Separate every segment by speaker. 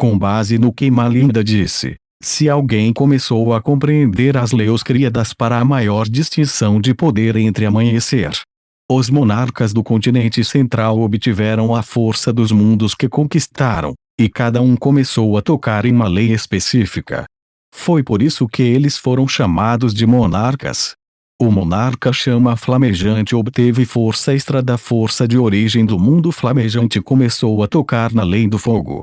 Speaker 1: Com base no que Malinda disse, se alguém começou a compreender as leis criadas para a maior distinção de poder entre amanhecer, os monarcas do continente central obtiveram a força dos mundos que conquistaram, e cada um começou a tocar em uma lei específica. Foi por isso que eles foram chamados de monarcas. O monarca chama flamejante obteve força extra da força de origem do mundo flamejante e começou a tocar na lei do fogo.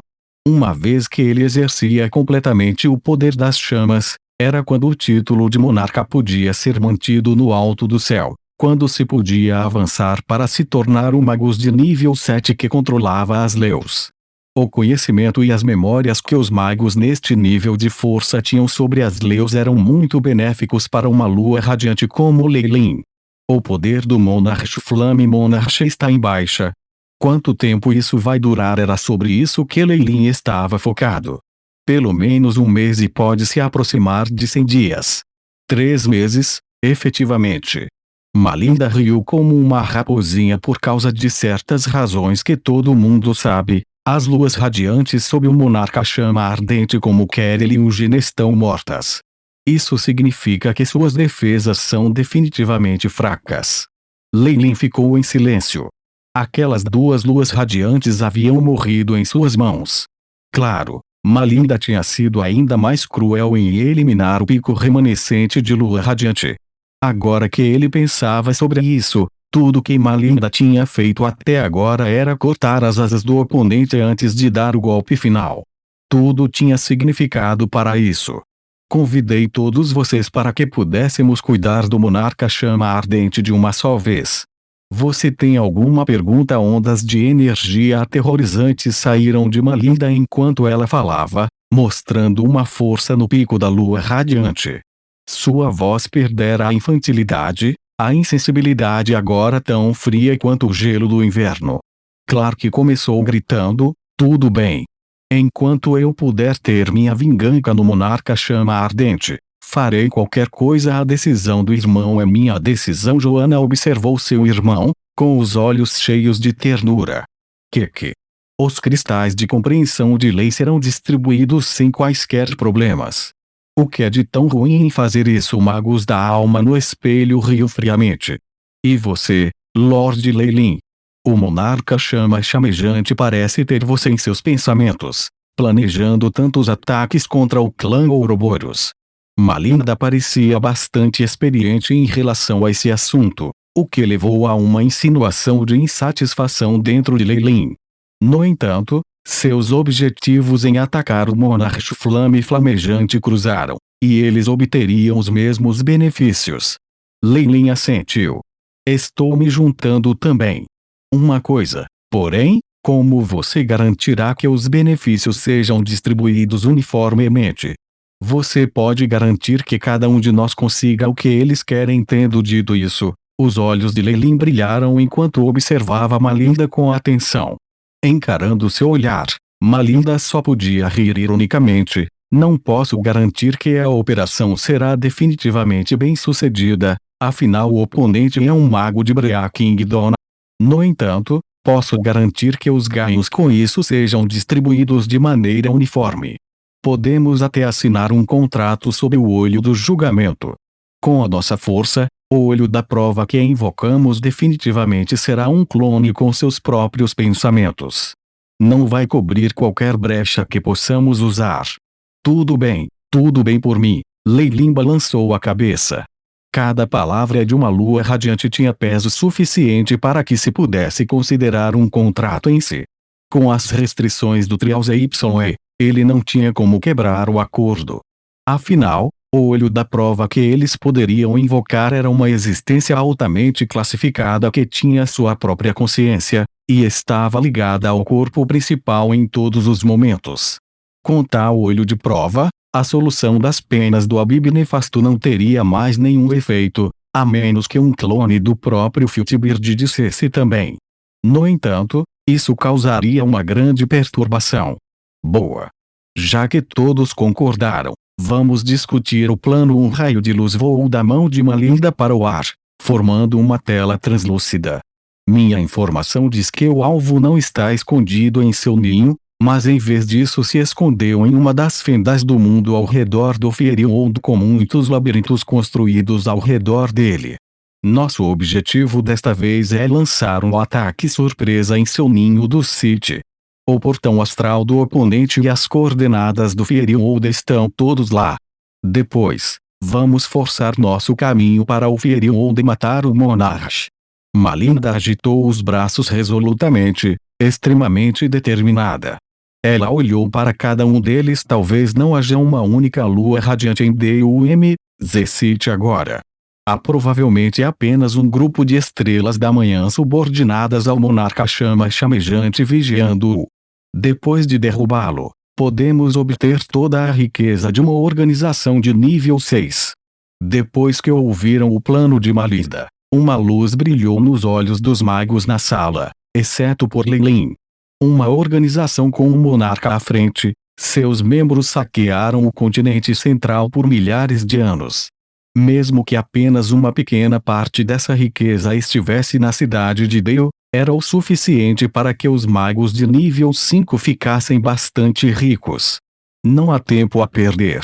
Speaker 1: Uma vez que ele exercia completamente o poder das chamas, era quando o título de monarca podia ser mantido no alto do céu, quando se podia avançar para se tornar um magus de nível 7 que controlava as leis. O conhecimento e as memórias que os magos neste nível de força tinham sobre as leis eram muito benéficos para uma lua radiante como Leilin. O poder do Monarch Flame Monarch está em baixa. Quanto tempo isso vai durar era sobre isso que Leilin estava focado. Pelo menos um mês e pode se aproximar de 100 dias. 3 meses, efetivamente. Malinda riu como uma raposinha por causa de certas razões que todo mundo sabe. As luas radiantes sob o monarca chama ardente como Kerel e Ugin estão mortas. Isso significa que suas defesas são definitivamente fracas. Leilin ficou em silêncio. Aquelas 2 luas radiantes haviam morrido em suas mãos. Claro, Malinda tinha sido ainda mais cruel em eliminar o pico remanescente de lua radiante. Agora que ele pensava sobre isso, tudo que Malinda tinha feito até agora era cortar as asas do oponente antes de dar o golpe final. Tudo tinha significado para isso. Convidei todos vocês para que pudéssemos cuidar do monarca chama ardente de uma só vez. Você tem alguma pergunta? Ondas de energia aterrorizantes saíram de Malinda enquanto ela falava, mostrando uma força no pico da lua radiante. Sua voz perdera a infantilidade, a insensibilidade agora tão fria quanto o gelo do inverno. Clark começou gritando, tudo bem. Enquanto eu puder ter minha vingança no monarca chama ardente, farei qualquer coisa. A decisão do irmão é minha decisão. Joanna observou seu irmão, com os olhos cheios de ternura. Que? Os cristais de compreensão de lei serão distribuídos sem quaisquer problemas. O que é de tão ruim em fazer isso? O Magus da Alma no espelho riu friamente. E você, Lord Leilin? O monarca chama chamejante parece ter você em seus pensamentos, planejando tantos ataques contra o clã Ouroboros. Malinda parecia bastante experiente em relação a esse assunto, o que levou a uma insinuação de insatisfação dentro de Leilin. No entanto, seus objetivos em atacar o Monarch Flame Flamejante cruzaram, e eles obteriam os mesmos benefícios. Leilin assentiu. Estou me juntando também. Uma coisa, porém, como você garantirá que os benefícios sejam distribuídos uniformemente? Você pode garantir que cada um de nós consiga o que eles querem? Tendo dito isso, os olhos de Leilin brilharam enquanto observava Malinda com atenção. Encarando seu olhar, Malinda só podia rir ironicamente. Não posso garantir que a operação será definitivamente bem-sucedida, afinal o oponente é um mago de Brea Kingdom. No entanto, posso garantir que os ganhos com isso sejam distribuídos de maneira uniforme. Podemos até assinar um contrato sob o olho do julgamento. Com a nossa força, o olho da prova que invocamos definitivamente será um clone com seus próprios pensamentos. Não vai cobrir qualquer brecha que possamos usar. Tudo bem por mim. Leilin balançou a cabeça. Cada palavra de uma lua radiante tinha peso suficiente para que se pudesse considerar um contrato em si. Com as restrições do Trials YE, ele não tinha como quebrar o acordo. Afinal, o olho da prova que eles poderiam invocar era uma existência altamente classificada que tinha sua própria consciência, e estava ligada ao corpo principal em todos os momentos. Com tal olho de prova, a solução das penas do Abib nefasto não teria mais nenhum efeito, a menos que um clone do próprio Filtbird dissesse também. No entanto, isso causaria uma grande perturbação. Boa. Já que todos concordaram, vamos discutir o plano. Um raio de luz voou da mão de Malinda para o ar, formando uma tela translúcida. Minha informação diz que o alvo não está escondido em seu ninho, Mas em vez disso se escondeu em uma das fendas do mundo ao redor do Feyriwold com muitos labirintos construídos ao redor dele. Nosso objetivo desta vez é lançar um ataque surpresa em seu ninho do Sith. O portão astral do oponente e as coordenadas do Feyriwold estão todos lá. Depois, vamos forçar nosso caminho para o Feyriwold e matar o Monarch. Malinda agitou os braços resolutamente, extremamente determinada. Ela olhou para cada um deles. Talvez não haja uma única lua radiante em DUMZ City agora. Há provavelmente apenas um grupo de estrelas da manhã subordinadas ao monarca chama chamejante vigiando-o. Depois de derrubá-lo, podemos obter toda a riqueza de uma organização de nível 6. Depois que ouviram o plano de Malinda, uma luz brilhou nos olhos dos magos na sala, exceto por Leilin. Uma organização com um monarca à frente, seus membros saquearam o continente central por milhares de anos. Mesmo que apenas uma pequena parte dessa riqueza estivesse na cidade de Dale, era o suficiente para que os magos de nível 5 ficassem bastante ricos. Não há tempo a perder.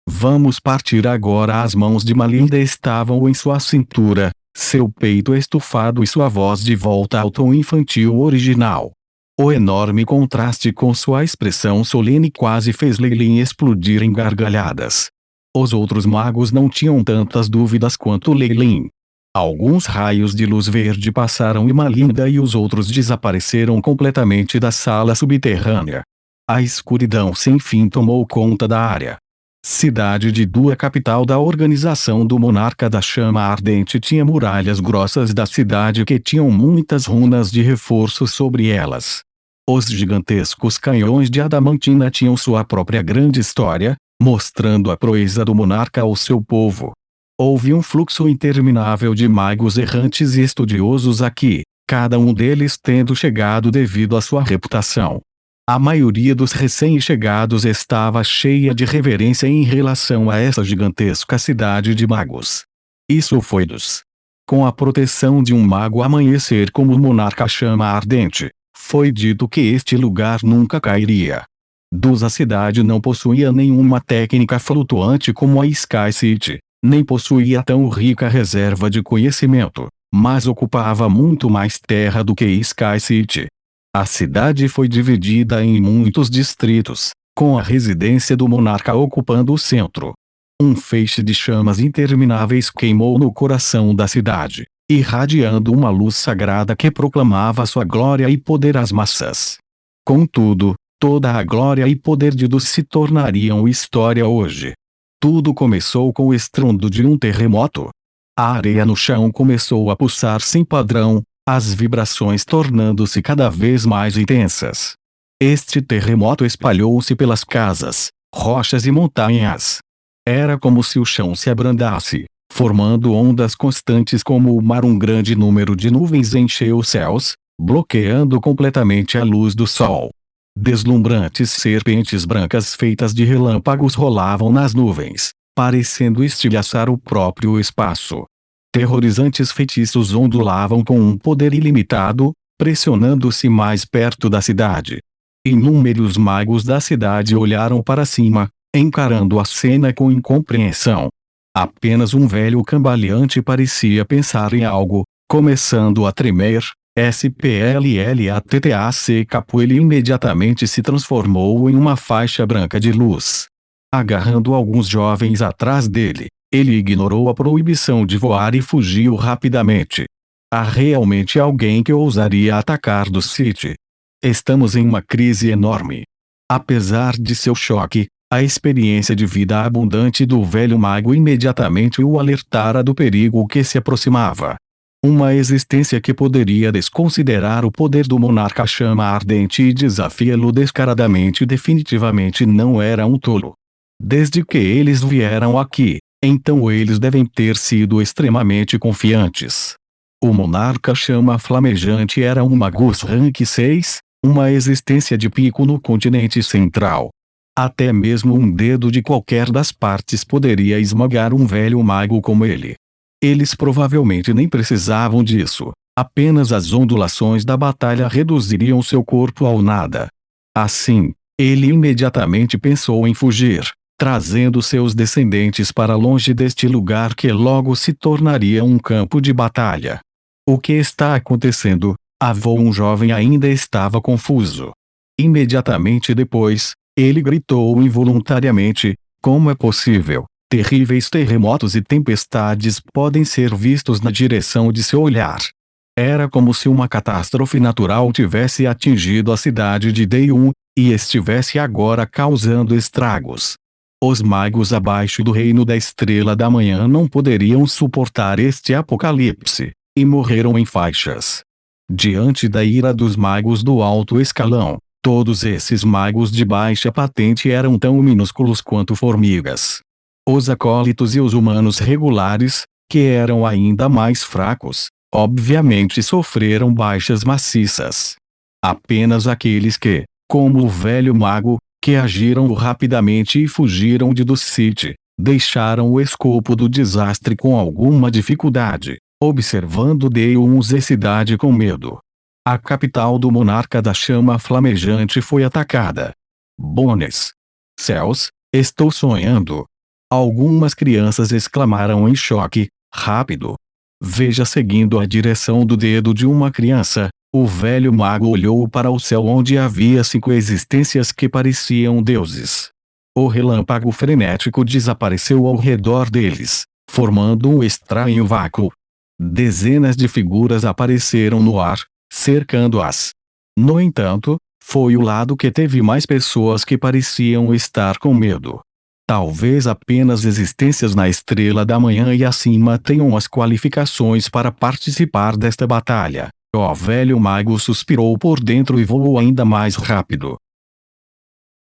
Speaker 1: Vamos partir agora. As mãos de Malinda estavam em sua cintura, seu peito estufado e sua voz de volta ao tom infantil original. O enorme contraste com sua expressão solene quase fez Leilin explodir em gargalhadas. Os outros magos não tinham tantas dúvidas quanto Leilin. Alguns raios de luz verde passaram e Malinda e os outros desapareceram completamente da sala subterrânea. A escuridão sem fim tomou conta da área. Cidade de Dua, capital da organização do Monarca da Chama Ardente, tinha muralhas grossas da cidade que tinham muitas runas de reforço sobre elas. Os gigantescos canhões de adamantina tinham sua própria grande história, mostrando a proeza do monarca ao seu povo. Houve um fluxo interminável de magos errantes e estudiosos aqui, cada um deles tendo chegado devido à sua reputação. A maioria dos recém-chegados estava cheia de reverência em relação a essa gigantesca cidade de magos. Isso foi dos. Com a proteção de um mago amanhecer como o monarca chama ardente, foi dito que este lugar nunca cairia. A cidade não possuía nenhuma técnica flutuante como a Sky City, nem possuía tão rica reserva de conhecimento, mas ocupava muito mais terra do que Sky City. A cidade foi dividida em muitos distritos, com a residência do monarca ocupando o centro. Um feixe de chamas intermináveis queimou no coração da cidade, irradiando uma luz sagrada que proclamava sua glória e poder às massas. Contudo, toda a glória e poder de Deus se tornariam história hoje. Tudo começou com o estrondo de um terremoto. A areia no chão começou a pulsar sem padrão, as vibrações tornando-se cada vez mais intensas. Este terremoto espalhou-se pelas casas, rochas e montanhas. Era como se o chão se abrandasse, formando ondas constantes como o mar. Um grande número de nuvens encheu os céus, bloqueando completamente a luz do sol. Deslumbrantes serpentes brancas feitas de relâmpagos rolavam nas nuvens, parecendo estilhaçar o próprio espaço. Terrorizantes feitiços ondulavam com um poder ilimitado, pressionando-se mais perto da cidade. Inúmeros magos da cidade olharam para cima, encarando a cena com incompreensão. Apenas um velho cambaleante parecia pensar em algo, começando a tremer. SPLLATTAC Capoeira imediatamente se transformou em uma faixa branca de luz. Agarrando alguns jovens atrás dele, ele ignorou a proibição de voar e fugiu rapidamente. Há realmente alguém que ousaria atacar do City? Estamos em uma crise enorme. Apesar de seu choque, a experiência de vida abundante do velho mago imediatamente o alertara do perigo que se aproximava. Uma existência que poderia desconsiderar o poder do monarca chama ardente e desafia-lo descaradamente definitivamente não era um tolo. Desde que eles vieram aqui, então eles devem ter sido extremamente confiantes. O monarca chama flamejante era um magus rank 6, uma existência de pico no continente central. Até mesmo um dedo de qualquer das partes poderia esmagar um velho mago como ele. Eles provavelmente nem precisavam disso, apenas as ondulações da batalha reduziriam seu corpo ao nada. Assim, ele imediatamente pensou em fugir, trazendo seus descendentes para longe deste lugar que logo se tornaria um campo de batalha. O que está acontecendo? Avô, um jovem, ainda estava confuso. Imediatamente depois, ele gritou involuntariamente: como é possível? Terríveis terremotos e tempestades podem ser vistos na direção de seu olhar. Era como se uma catástrofe natural tivesse atingido a cidade de Daewoo, e estivesse agora causando estragos. Os magos abaixo do reino da Estrela da Manhã não poderiam suportar este apocalipse, e morreram em faixas. Diante da ira dos magos do alto escalão, todos esses magos de baixa patente eram tão minúsculos quanto formigas. Os acólitos e os humanos regulares, que eram ainda mais fracos, obviamente sofreram baixas maciças. Apenas aqueles que, como o velho mago, que agiram rapidamente e fugiram de Ducite, deixaram o escopo do desastre com alguma dificuldade, observando Daewoo e cidade com medo. A capital do monarca da chama flamejante foi atacada. Bones! Céus, estou sonhando! Algumas crianças exclamaram em choque. Rápido! Veja, seguindo a direção do dedo de uma criança, o velho mago olhou para o céu onde havia 5 existências que pareciam deuses. O relâmpago frenético desapareceu ao redor deles, formando um estranho vácuo. Dezenas de figuras apareceram no ar, cercando-as. No entanto, foi o lado que teve mais pessoas que pareciam estar com medo. Talvez apenas existências na Estrela da Manhã e acima tenham as qualificações para participar desta batalha. O velho mago suspirou por dentro e voou ainda mais rápido.